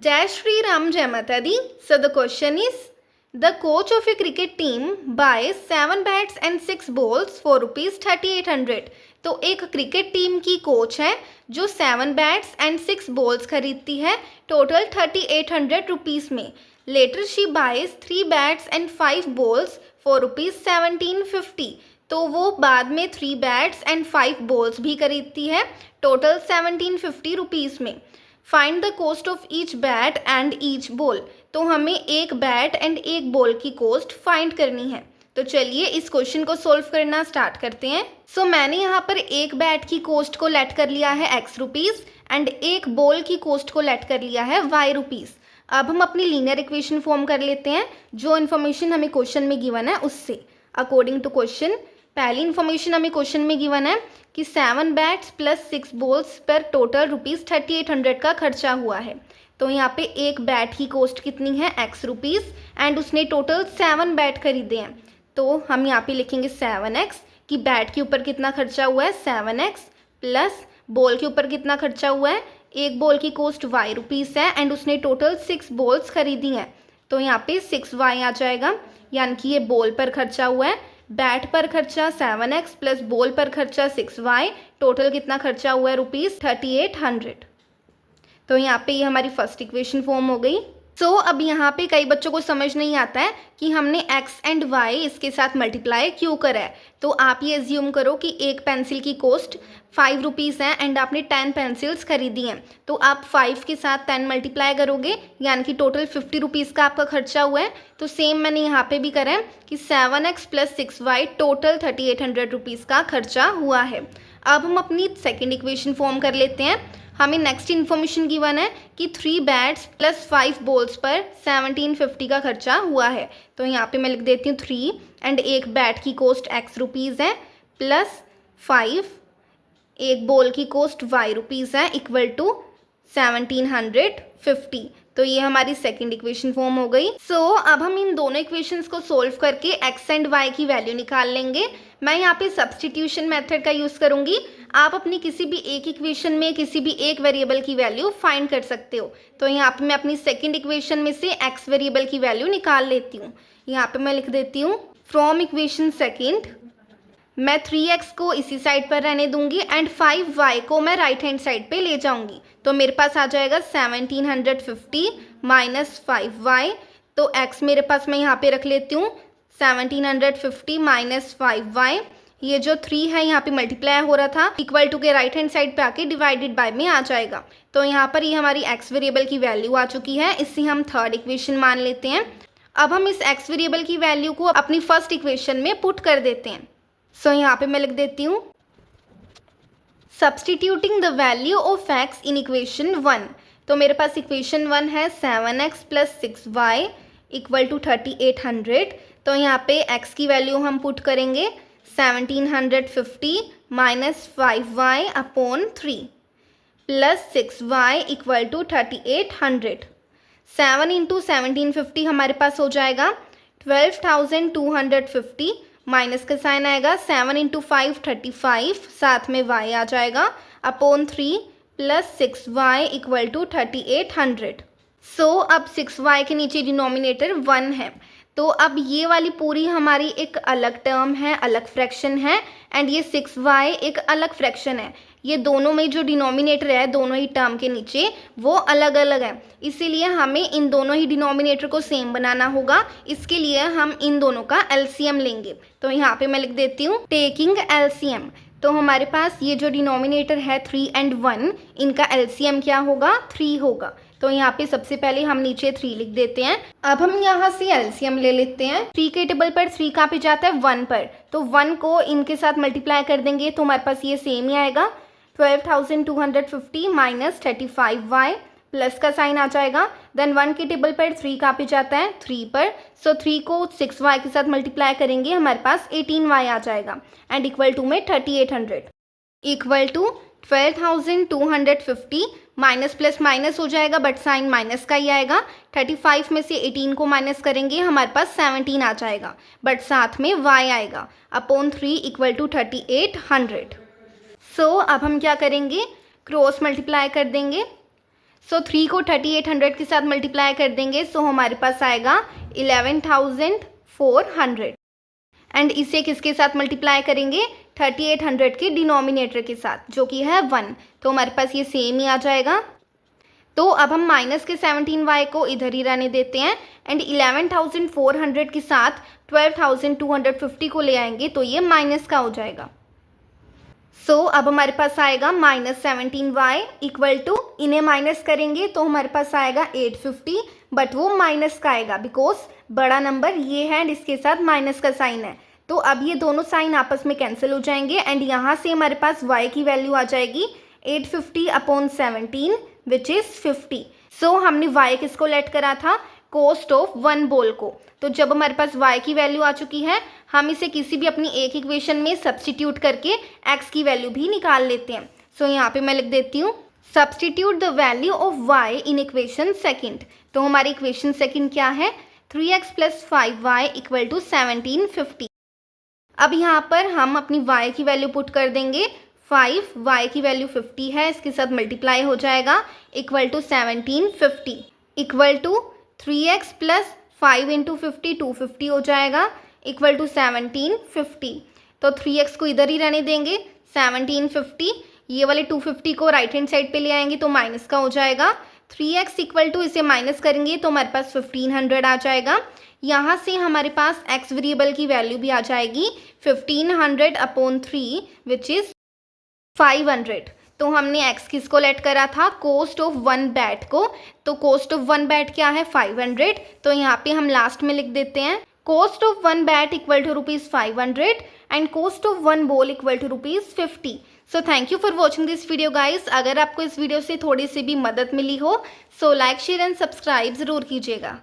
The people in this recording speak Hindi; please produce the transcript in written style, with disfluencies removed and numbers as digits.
Jai Shri Ram Jai Mata Di. So the question is, the coach of a cricket team buys 7 bats and 6 balls for rupees 3800. तो एक क्रिकेट टीम की कोच है जो 7 बैट्स एंड 6 बॉल्स खरीदती है टोटल 3800 रुपीज़ में. Later she buys 3 bats and 5 balls for rupees 1750. तो वो बाद में 3 बैट्स एंड 5 बॉल्स भी खरीदती है टोटल 1750 रुपीज़ में. Find the cost of each bat and each ball. तो हमें एक बैट एंड एक बॉल की कॉस्ट फाइंड करनी है. तो चलिए इस क्वेश्चन को सोल्व करना स्टार्ट करते हैं. सो मैंने यहाँ पर एक बैट की कॉस्ट को लेट कर लिया है x रुपीज़ एंड एक बॉल की कॉस्ट को लेट कर लिया है y रुपीज़. अब हम अपनी लीनियर इक्वेशन फॉर्म कर लेते हैं जो इन्फॉर्मेशन हमें क्वेश्चन में गिवन है उससे. अकॉर्डिंग टू क्वेश्चन, पहली इन्फॉर्मेशन हमें क्वेश्चन में गिवन है कि 7 बैट्स प्लस 6 बॉल्स पर टोटल रुपीज़ 3800 का खर्चा हुआ है. तो यहाँ पे एक बैट की कॉस्ट कितनी है x रुपीज़ एंड उसने टोटल 7 बैट खरीदे हैं. तो हम यहाँ पे लिखेंगे 7x कि बैट के ऊपर कितना खर्चा हुआ है 7x प्लस बॉल के ऊपर कितना खर्चा हुआ है, एक बॉल की कॉस्ट y रुपीज़ है एंड उसने टोटल 6 बॉल्स खरीदी हैं. तो यहाँ पे 6y आ जाएगा, यानी कि ये बॉल पर खर्चा हुआ है. बैट पर खर्चा 7x प्लस बॉल पर खर्चा 6y, टोटल कितना खर्चा हुआ है रुपीज़ 3800. तो यहाँ पे ये हमारी फर्स्ट इक्वेशन फॉर्म हो गई. सो अब यहाँ पे कई बच्चों को समझ नहीं आता है कि हमने x एंड y इसके साथ मल्टीप्लाई क्यों करा है. तो आप ये एज्यूम करो कि एक पेंसिल की कॉस्ट 5 रुपीज़ है एंड आपने 10 पेंसिल्स खरीदी हैं. तो आप 5 के साथ 10 मल्टीप्लाई करोगे यानी कि टोटल 50 रुपीज़ का आपका खर्चा हुआ है. तो सेम मैंने यहाँ पे भी करा है कि 7x plus 6y total 3800 rupees का खर्चा हुआ है. अब हम अपनी सेकेंड इक्वेशन फॉर्म कर लेते हैं. हमें नेक्स्ट इन्फॉर्मेशन गिवन है कि 3 बैट्स प्लस 5 बॉल्स पर 1750 का खर्चा हुआ है. तो यहाँ पे मैं लिख देती हूँ 3 एंड एक बैट की कॉस्ट x रुपीज़ है प्लस 5 एक बॉल की कॉस्ट y रुपीज़ है इक्वल टू 1750. तो ये हमारी सेकंड इक्वेशन फॉर्म हो गई. सो अब हम इन दोनों इक्वेशंस को सोल्व करके x एंड y की वैल्यू निकाल लेंगे. मैं यहाँ पे सब्स्टिट्यूशन मेथड का यूज़ करूँगी. आप अपनी किसी भी एक इक्वेशन में किसी भी एक वेरिएबल की वैल्यू फाइंड कर सकते हो. तो यहाँ पे मैं अपनी सेकंड इक्वेशन में से x वेरिएबल की वैल्यू निकाल लेती हूँ. यहाँ पे मैं लिख देती हूँ फ्रॉम इक्वेशन सेकंड मैं 3x को इसी साइड पर रहने दूंगी एंड 5y को मैं राइट हैंड साइड पे ले जाऊंगी. तो मेरे पास आ जाएगा 1750 माइनस 5y. तो x मेरे पास मैं यहाँ पे रख लेती हूँ 1750 माइनस 5y. ये जो 3 है यहाँ पे मल्टीप्लाई हो रहा था इक्वल टू के राइट हैंड साइड पे आके डिवाइडेड बाय में आ जाएगा. तो यहाँ पर ये हमारी x वेरिएबल की वैल्यू आ चुकी है. इससे हम थर्ड इक्वेशन मान लेते हैं. अब हम इस x वेरिएबल की वैल्यू को अपनी फर्स्ट इक्वेशन में पुट कर देते हैं. सो यहाँ पे मैं लिख देती हूँ substituting the value of x in equation 1. तो मेरे पास इक्वेशन 1 है 7x plus 6y equal to 3800. तो यहाँ पे x की वैल्यू हम पुट करेंगे 1750 minus 5y upon 3 plus 6y equal to 3800. 7 into 1750 हमारे पास हो जाएगा 12,250 माइनस का साइन आएगा 7 इंटू 5 35 साथ में y आ जाएगा upon 3 plus 6y equal to 3800. So अब 6y के नीचे डिनोमिनेटर 1 है. तो अब ये वाली पूरी हमारी एक अलग टर्म है, अलग फ्रैक्शन है एंड ये 6y एक अलग फ्रैक्शन है. ये दोनों में जो डिनोमिनेटर है दोनों ही टर्म के नीचे वो अलग अलग है. इसीलिए हमें इन दोनों ही डिनोमिनेटर को सेम बनाना होगा. इसके लिए हम इन दोनों का एलसीएम लेंगे. तो यहाँ पे मैं लिख देती हूँ टेकिंग एलसीएम. तो हमारे पास ये जो डिनोमिनेटर है 3 एंड 1 इनका एलसीएम क्या होगा 3 होगा. तो यहाँ पे सबसे पहले हम नीचे 3 लिख देते हैं. अब हम यहाँ से एलसीएम ले लेते हैं. 3 के टेबल पर 3 कहाँ पे जाता है 1 पर. तो 1 को इनके साथ मल्टीप्लाई कर देंगे तो हमारे पास ये सेम ही आएगा 12,250 माइनस 35y प्लस का साइन आ जाएगा. देन 1 के टेबल पर 3 कहाँ पे जाता है 3 पर. सो 3 को 6y के साथ मल्टीप्लाई करेंगे हमारे पास 18y आ जाएगा एंड इक्वल टू में 3800 equal to 12,250 minus plus minus हो जाएगा बट साइन माइनस का ही आएगा. 35 में से 18 को माइनस करेंगे हमारे पास 17 आ जाएगा बट साथ में y आएगा अपॉन 3 इक्वल टू 3800. सो अब हम क्या करेंगे क्रॉस मल्टीप्लाई कर देंगे. सो 3 को 3800 के साथ मल्टीप्लाई कर देंगे, सो हमारे पास आएगा 11,400। एंड इसे किसके साथ मल्टीप्लाई करेंगे, 3800 के डिनोमिनेटर के साथ जो कि है 1, तो हमारे पास ये सेम ही आ जाएगा। तो अब हम माइनस के 17y को इधर ही रहने देते हैं एंड 11,400 के साथ 12,250 को ले आएंगे तो ये माइनस का हो जाएगा। सो अब हमारे पास आएगा -17y इक्वल टू, इन्हें माइनस करेंगे तो हमारे पास आएगा 850, बट वो माइनस का आएगा बिकॉज बड़ा नंबर ये है एंड इसके साथ माइनस का साइन है। तो अब ये दोनों साइन आपस में कैंसिल हो जाएंगे एंड यहाँ से हमारे पास y की वैल्यू आ जाएगी 850/17 विच इज़ 50। सो हमने y किसको लेट करा था, कोस्ट ऑफ 1 बोल को। तो जब हमारे पास y की वैल्यू आ चुकी है, हम इसे किसी भी अपनी एक इक्वेशन में सब्सटीट्यूट करके x की वैल्यू भी निकाल लेते हैं। सो यहाँ पे मैं लिख देती हूँ, substitute the value of y in equation second. तो हमारी इक्वेशन सेकंड क्या है, 3x + 5y इक्वल टू 1750। अब यहाँ पर हम अपनी y की वैल्यू पुट कर देंगे, 5 y की वैल्यू 50 है, इसके साथ मल्टीप्लाई हो जाएगा equal to 1750 equal to 3x + 5 × 50 250 हो जाएगा इक्वल टू 1750। तो 3x को इधर ही रहने देंगे, 1750, ये वाले 250 को राइट हैंड साइड पे ले आएंगे तो माइनस का हो जाएगा। 3x इक्वल टू, इसे माइनस करेंगे तो हमारे पास 1500 आ जाएगा। यहाँ से हमारे पास x वेरिएबल की वैल्यू भी आ जाएगी 1500/3 विच इज़ 500। तो हमने x किसको लेट करा था, कोस्ट ऑफ 1 बैट को। तो कोस्ट ऑफ 1 बैट क्या है, 500। तो यहाँ पे हम लास्ट में लिख देते हैं, cost of 1 bat equal to ₹500 and cost of 1 ball equal to ₹50। So thank you for watching this video guys. अगर आपको इस वीडियो से थोड़ी सी भी मदद मिली हो so like share and subscribe ज़रूर कीजिएगा।